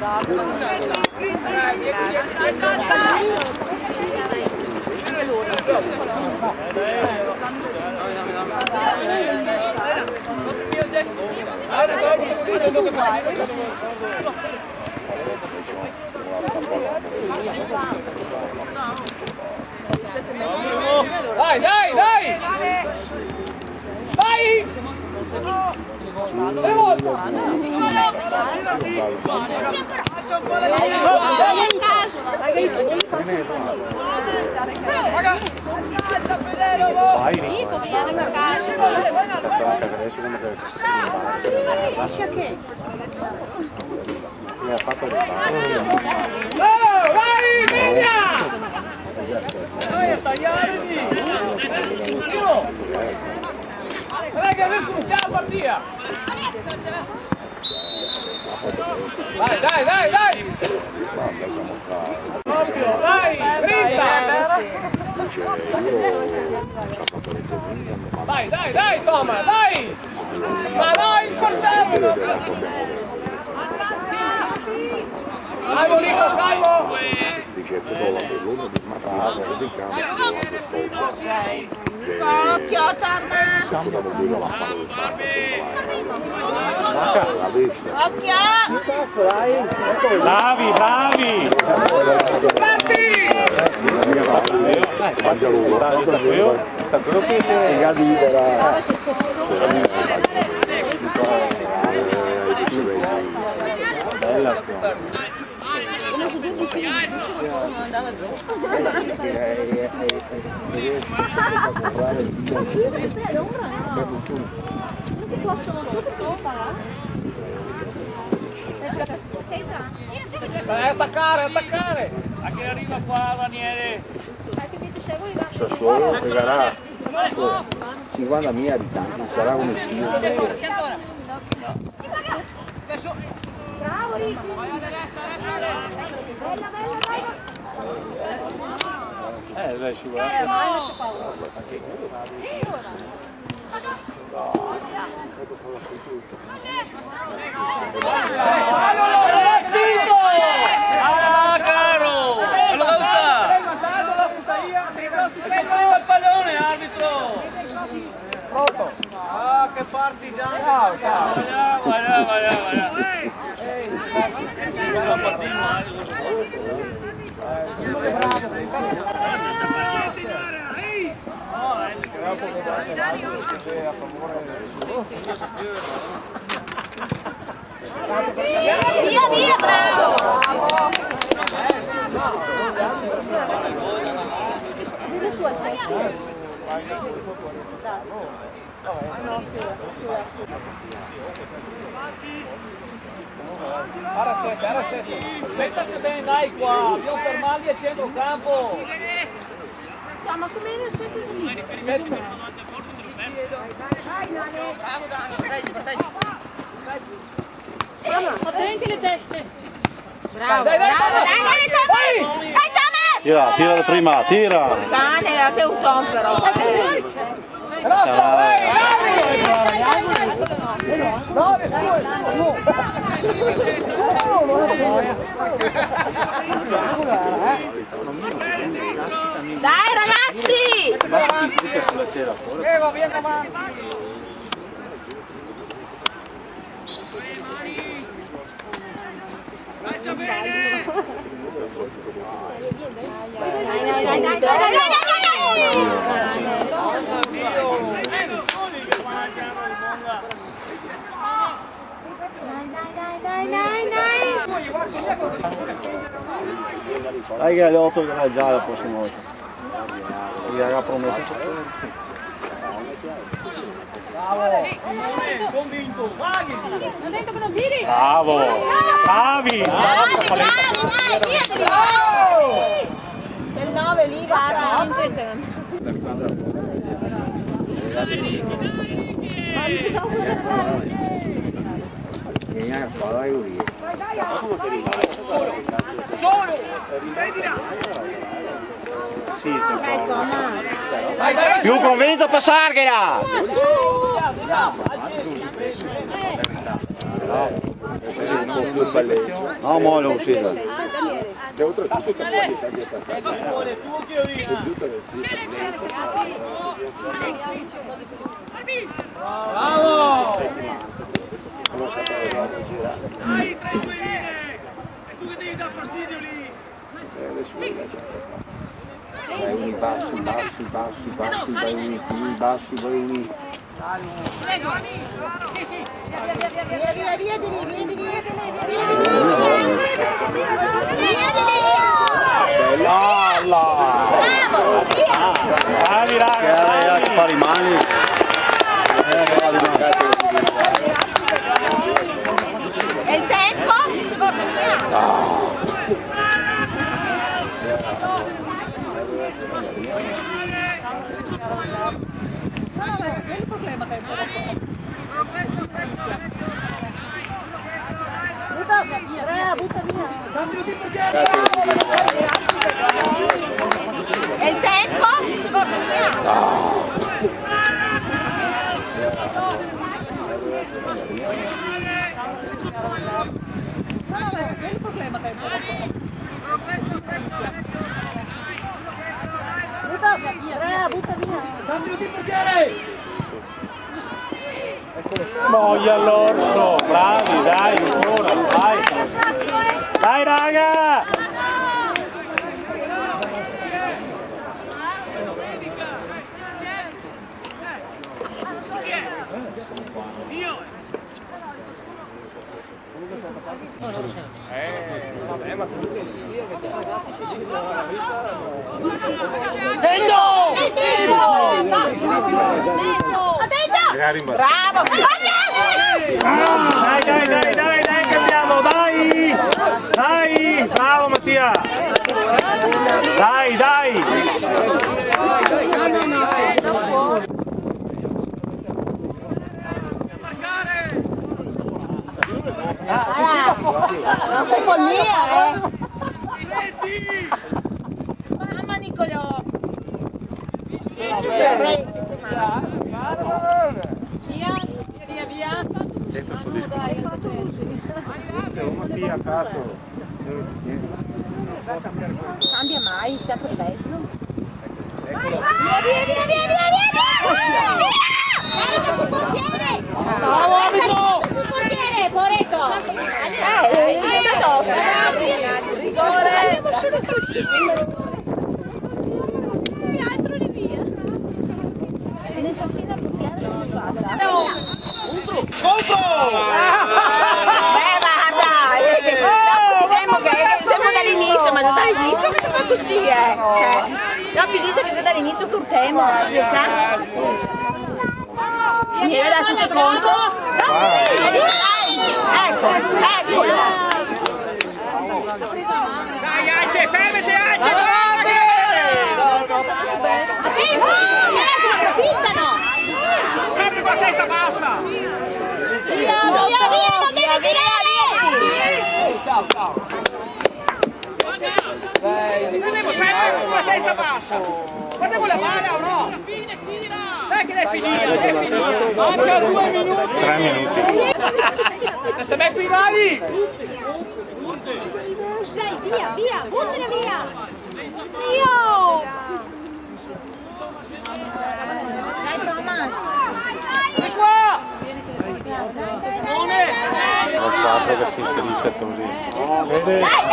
Dai, dai, dai! Vai! Lascia che? Mi ha fatto il Vai, Vigna! Vai a tagliarli! Raga, adesso iniziamo la partita! Vai, dai, dai, dai! Proprio, vai, dritta! Vai, dai, dai, Toma, dai! Ma no, scorciamo! Calmo, Nico, calmo! Occhio, torna! Occhio! Bravi, bravi! Bella azione. Attaccare, attaccare! A che arriva qua, Ranieri? Sassuolo regala 50.000 abitanti, sarà come schifo. Bravo, Ricky! Bella, bella, dai! Dai, scivolata. Ah, caro! Allora sta! Il pallone, arbitro! Pronto? Ah, che partigiano! Ciao, ciao! Guarda, guarda, guarda! Via, via, bravo! Vieni su al cesto. Ara sette. Sentasi bene, dai qua, dobbiamo fermarli a centrocampo. Ciao, ma come ne siete lì? Sette. Attenti le teste. Bravo, dai, dai, Bravo, dai, Thomas! Dai, Thomas! Tira, tira da prima, tira! Cane, che è un tom però. No, nessuno! Dai ragazzi! Vieni avanti! Faccia bene! Dai che alle 8 viene già la prossima volta. Gli era promesso. Bravo! Convinto! Vaghi! Non detto che non tiri! Bravo! Bravi! C'è il 9 lì, guarda! Solo! Più convinto per Sarghera! il palleggio. No, mo' è uscita. Che oltretutto che la vita dieta Vuole tu che io compiuta del sito. Bravo! Non sapeva girare. Dai, tra i due linee! E tu che devi dar fastidio lì! Adesso vai uni bassi, bassi, bassi, bassi, vai uni qui, bassi, vai uni. Via, via, via di lì, via di lì. Bella! Bravo, via. Bravi Che fa rimani. E il tempo? Si porta via. Il problema che butta via. E il tempo? Si porta via. Il problema che butta via. Cambio di portiere! Moglia all'orso! Bravi, dai, ancora, vai! Dai raga! Vabbè, ma Bravo! Dai, che abbiamo, dai! Dai, bravo Mattia! Dai! Non sei follia, Mamma Nicolò! Via. Mattia, cazzo! Cambia mai, sempre peso. Via! Dai, sul portiere! Bravo, arbitro! Sul portiere, Poreto! Sei addosso! Abbiamo solo altro di via. Ne so sì da portiere se mi fa. Contro! Siamo dall'inizio, ma se dall'inizio che fa così, Cioè, Loppi dice che se dall'inizio curtemo, mi deve dare tutto conto? Ecco. Dai, Ace, fermati, Ace! Adesso ne approfittano! Sempre con la testa bassa! Via, non devi tirare! Ciao! Ci tenevo sempre con la testa bassa! Guardiamo la palla o no? Dai che dai finire! Manca 2 minuti! 3 minuti! Queste me finali! Dai, via! Buttala via! Io! Dai, Thomas! Vieni qua! Il 4 che si inserisce così. Vede? Dai!